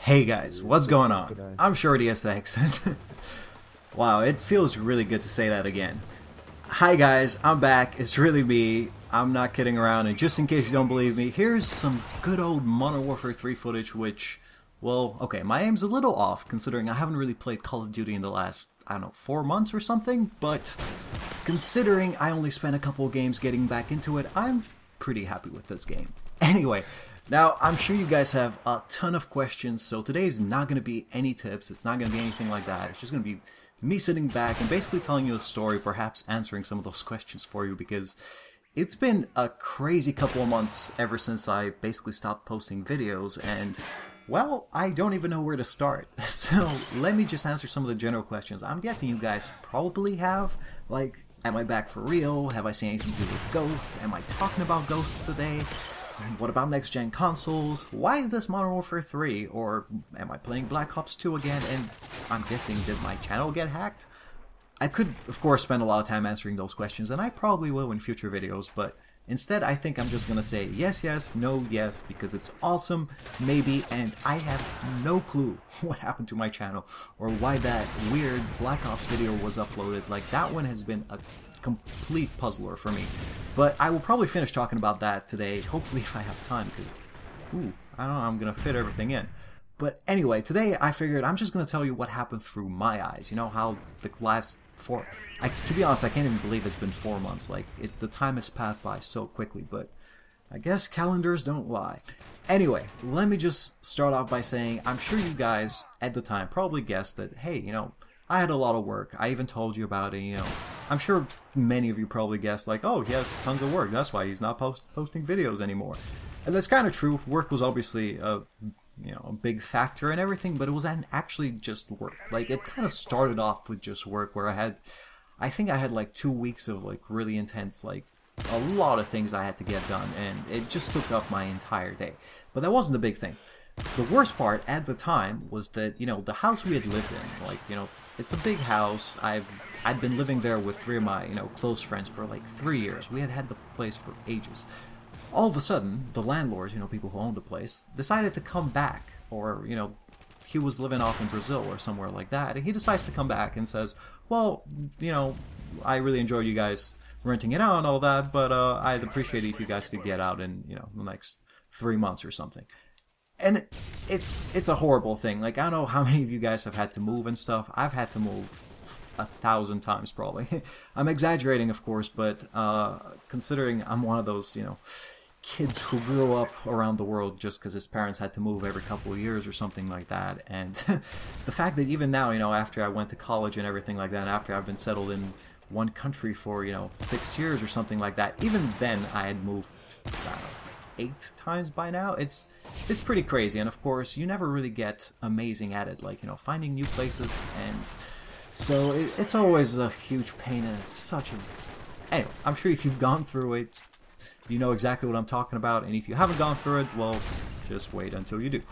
Hey guys, what's going on? G'day. I'm ShortySX. Wow, it feels really good to say that again. Hi guys, I'm back. It's really me. I'm not kidding around, and just in case you don't believe me, here's some good old Modern Warfare 3 footage, which, well, okay, my aim's a little off, considering I haven't really played Call of Duty in the last, I don't know, 4 months or something, but considering I only spent a couple of games getting back into it, I'm pretty happy with this game. Anyway, now, I'm sure you guys have a ton of questions, so today's not going to be any tips, it's not going to be anything like that, it's just going to be me sitting back and basically telling you a story, perhaps answering some of those questions for you, because it's been a crazy couple of months ever since I basically stopped posting videos, and, well, I don't even know where to start. So, let me just answer some of the general questions. I'm guessing you guys probably have, like, am I back for real? Have I seen anything to do with ghosts? Am I talking about ghosts today? What about next-gen consoles? Why is this Modern Warfare 3? Or am I playing Black Ops 2 again? And I'm guessing, did my channel get hacked? I could, of course, spend a lot of time answering those questions, and I probably will in future videos, but instead I think I'm just gonna say yes, yes, no, yes, because it's awesome, maybe, and I have no clue what happened to my channel, or why that weird Black Ops video was uploaded. Like, that one has been a complete puzzler for me. But I will probably finish talking about that today, hopefully if I have time, because, ooh, I don't know, I'm going to fit everything in. But anyway, today I figured I'm just going to tell you what happened through my eyes. You know, how the last to be honest, I can't even believe it's been 4 months. Like, the time has passed by so quickly, but I guess calendars don't lie. Anyway, let me just start off by saying I'm sure you guys at the time probably guessed that, hey, you know, I had a lot of work. I even told you about it, you know. I'm sure many of you probably guessed, like, oh, he has tons of work. That's why he's not posting videos anymore. And that's kind of true. Work was obviously a big factor in everything, but it wasn't actually just work. Like, it kind of started off with just work, where I think I had like 2 weeks of like really intense, like, a lot of things I had to get done, and it just took up my entire day. But that wasn't the big thing. The worst part at the time was that, you know, the house we had lived in, like, you know, it's a big house. I'd been living there with 3 of my, you know, close friends for like 3 years. We had had the place for ages. All of a sudden, the landlords, you know, people who owned the place, decided to come back. Or, you know, he was living off in Brazil or somewhere like that, and he decides to come back and says, well, you know, I really enjoyed you guys renting it out and all that, but I'd appreciate it if you guys could get out in, you know, the next 3 months or something. And it's a horrible thing. Like, I don't know how many of you guys have had to move and stuff. I've had to move 1,000 times probably. I'm exaggerating, of course, but considering I'm one of those, you know, kids who grew up around the world just because his parents had to move every couple of years or something like that, and the fact that even now, you know, after I went to college and everything like that, and after I've been settled in one country for, you know, 6 years or something like that, even then I had moved, I don't know, 8 times by now. It's pretty crazy, and of course you never really get amazing at it, like, you know, finding new places, and so it's always a huge pain, and it's such a... Anyway, I'm sure if you've gone through it, you know exactly what I'm talking about, and if you haven't gone through it, well, just wait until you do.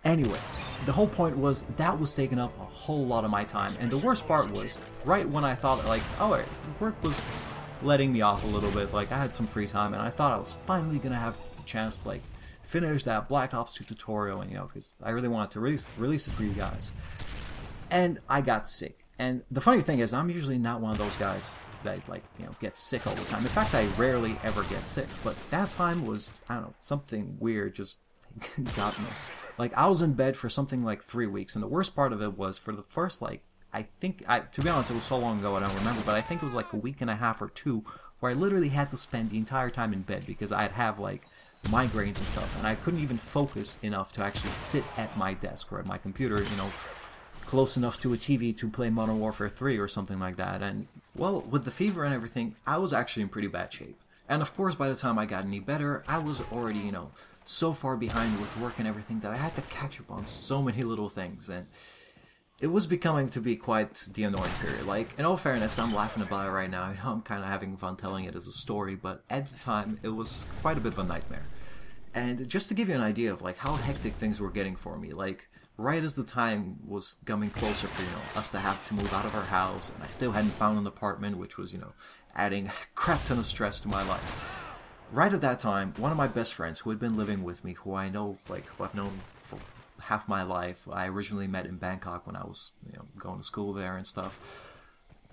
Anyway, the whole point was that was taking up a whole lot of my time, and the worst part was right when I thought, like, oh wait, work was letting me off a little bit, like I had some free time, and I thought I was finally gonna have the chance to, like, finish that Black Ops 2 tutorial, and, you know, because I really wanted to release it for you guys. And I got sick. And the funny thing is, I'm usually not one of those guys that, like, you know, gets sick all the time. In fact, I rarely ever get sick. But that time was, I don't know, something weird just got me. Like, I was in bed for something like 3 weeks, and the worst part of it was for the first, like, to be honest, it was so long ago I don't remember, but I think it was like a week and a half or 2 where I literally had to spend the entire time in bed because I'd have, like, migraines and stuff, and I couldn't even focus enough to actually sit at my desk or at my computer, you know, close enough to a TV to play Modern Warfare 3 or something like that. And, well, with the fever and everything, I was actually in pretty bad shape. And of course, by the time I got any better, I was already, you know, so far behind with work and everything that I had to catch up on so many little things, and it was becoming to be quite the annoying period. Like, in all fairness, I'm laughing about it right now. I know I'm kind of having fun telling it as a story, but at the time, it was quite a bit of a nightmare. And just to give you an idea of, like, how hectic things were getting for me, like, right as the time was coming closer for, you know, us to have to move out of our house, and I still hadn't found an apartment, which was, you know, adding a crap ton of stress to my life. Right at that time, one of my best friends who had been living with me, who I know, like, who I've known for half my life. I originally met in Bangkok when I was, going to school there and stuff.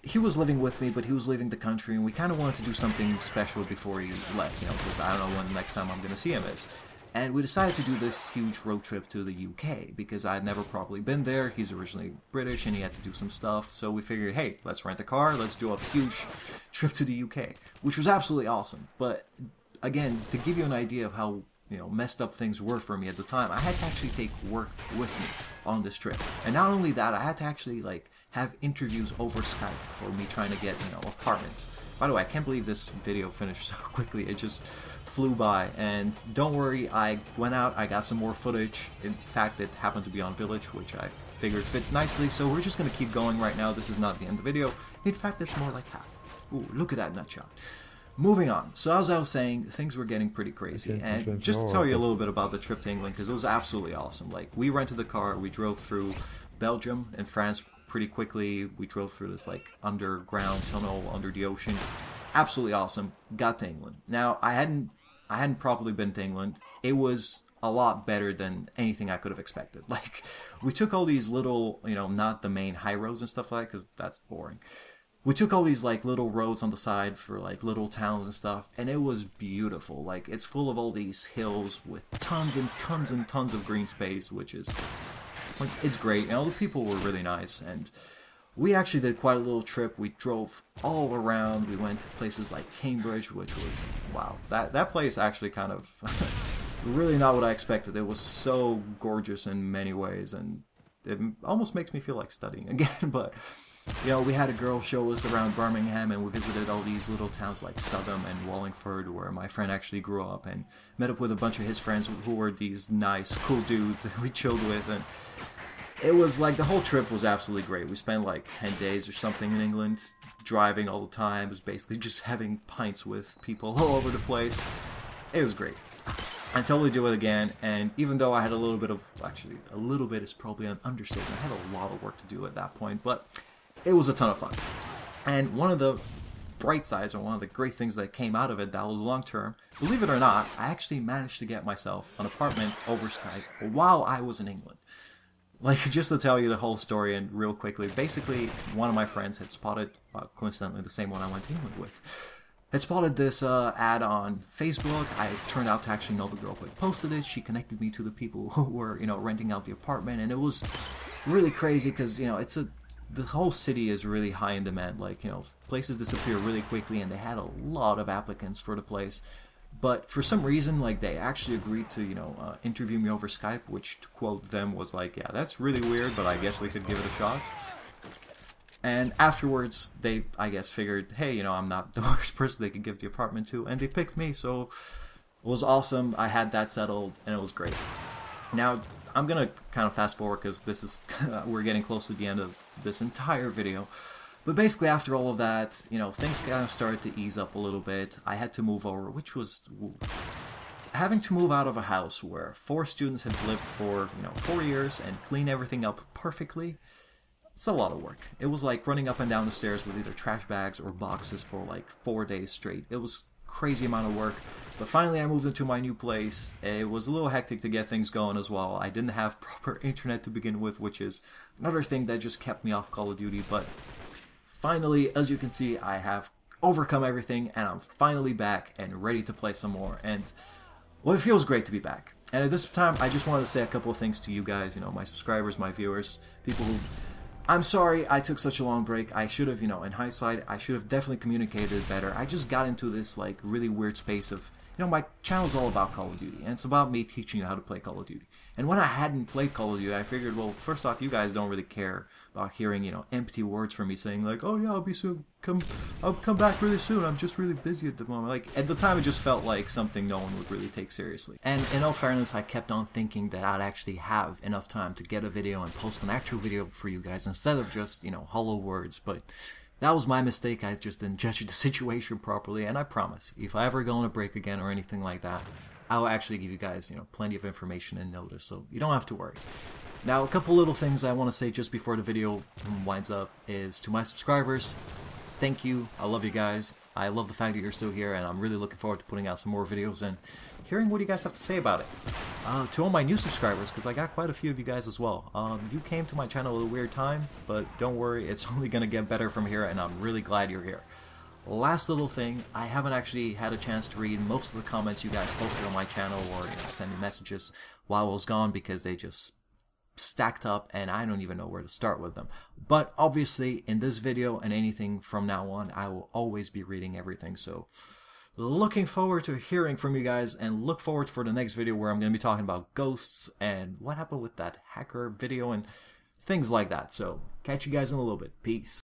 He was living with me, but he was leaving the country, and we kind of wanted to do something special before he left, because I don't know when the next time I'm going to see him is. And we decided to do this huge road trip to the UK, because I had never properly been there. He's originally British, and he had to do some stuff, so we figured, hey, let's rent a car, let's do a huge trip to the UK, which was absolutely awesome. But, again, to give you an idea of how messed up things were for me at the time, I had to actually take work with me on this trip. And not only that, I had to actually, have interviews over Skype for me trying to get, apartments. By the way, I can't believe this video finished so quickly. It just flew by. And don't worry, I went out, I got some more footage. In fact, it happened to be on Village, which I figured fits nicely. So we're just going to keep going right now. This is not the end of the video. In fact, it's more like half. Ooh, look at that nutshot. Moving on. So as I was saying, things were getting pretty crazy. And just to tell you a little bit about the trip to England, because it was absolutely awesome. We rented the car, we drove through Belgium and France pretty quickly. We drove through this underground tunnel under the ocean. Absolutely awesome. Got to England. Now, I hadn't properly been to England. It was a lot better than anything I could have expected. We took all these little, not the main high roads and stuff like that, because that's boring. We took all these little roads on the side for little towns and stuff, and it was beautiful. It's full of all these hills with tons and tons and tons of green space, which is it's great. And all the people were really nice, and we actually did quite a little trip. We drove all around. We went to places like Cambridge, which was wow. That place actually kind of really not what I expected. It was so gorgeous in many ways, and it almost makes me feel like studying again, but. We had a girl show us around Birmingham, and we visited all these little towns like Southam and Wallingford, where my friend actually grew up, and met up with a bunch of his friends who were these nice, cool dudes that we chilled with, and it was the whole trip was absolutely great. We spent 10 days or something in England, driving all the time. It was basically just having pints with people all over the place. It was great. I'd totally do it again, and even though I had a little bit is probably an understatement. I had a lot of work to do at that point, but it was a ton of fun. And one of the bright sides, or one of the great things that came out of it that was long term, believe it or not, I actually managed to get myself an apartment over Skype while I was in England. Just to tell you the whole story and real quickly, basically one of my friends had spotted, coincidentally the same one I went to England with, had spotted this ad on Facebook. I turned out to actually know the girl who had posted it. She connected me to the people who were, renting out the apartment, and it was really crazy because, the whole city is really high in demand. Places disappear really quickly, and they had a lot of applicants for the place. But for some reason, they actually agreed to, interview me over Skype, which, to quote them, was yeah, that's really weird, but I guess we could give it a shot. And afterwards, they, I guess, figured, hey, I'm not the worst person they could give the apartment to, and they picked me, so it was awesome. I had that settled, and it was great. Now, I'm going to kind of fast forward because this is we're getting close to the end of this entire video. But basically, after all of that, things kind of started to ease up a little bit. I had to move over, which was having to move out of a house where 4 students had lived for, 4 years and clean everything up perfectly. It's a lot of work. It was like running up and down the stairs with either trash bags or boxes for 4 days straight. It was crazy amount of work. But finally I moved into my new place. It was a little hectic to get things going as well. I didn't have proper internet to begin with, which is another thing that just kept me off Call of Duty. But finally, as you can see, I have overcome everything, and I'm finally back and ready to play some more. And well, it feels great to be back. And at this time, I just wanted to say a couple of things to you guys, my subscribers, my viewers, people who... I'm sorry I took such a long break. I should have, in hindsight, I should have definitely communicated better. I just got into this, really weird space of, my channel's all about Call of Duty, and it's about me teaching you how to play Call of Duty. And when I hadn't played Call of Duty, I figured, well, first off, you guys don't really care about hearing, empty words from me saying, oh yeah, I'll be soon, I'll come back really soon, I'm just really busy at the moment. At the time, it just felt like something no one would really take seriously. And in all fairness, I kept on thinking that I'd actually have enough time to get a video and post an actual video for you guys, instead of just, hollow words, but... that was my mistake. I just didn't judge the situation properly, and I promise, if I ever go on a break again or anything like that, I'll actually give you guys, plenty of information and notice, so you don't have to worry. Now, a couple little things I want to say just before the video winds up is to my subscribers, thank you, I love you guys. I love the fact that you're still here, and I'm really looking forward to putting out some more videos and hearing what you guys have to say about it. To all my new subscribers, because I got quite a few of you guys as well, you came to my channel at a weird time, but don't worry, it's only going to get better from here, and I'm really glad you're here. Last little thing, I haven't actually had a chance to read most of the comments you guys posted on my channel or send me messages while I was gone because they just stacked up and I don't even know where to start with them. But obviously in this video and anything from now on, I will always be reading everything. So looking forward to hearing from you guys, and look forward for the next video where I'm going to be talking about ghosts and what happened with that hacker video and things like that. So catch you guys in a little bit. Peace.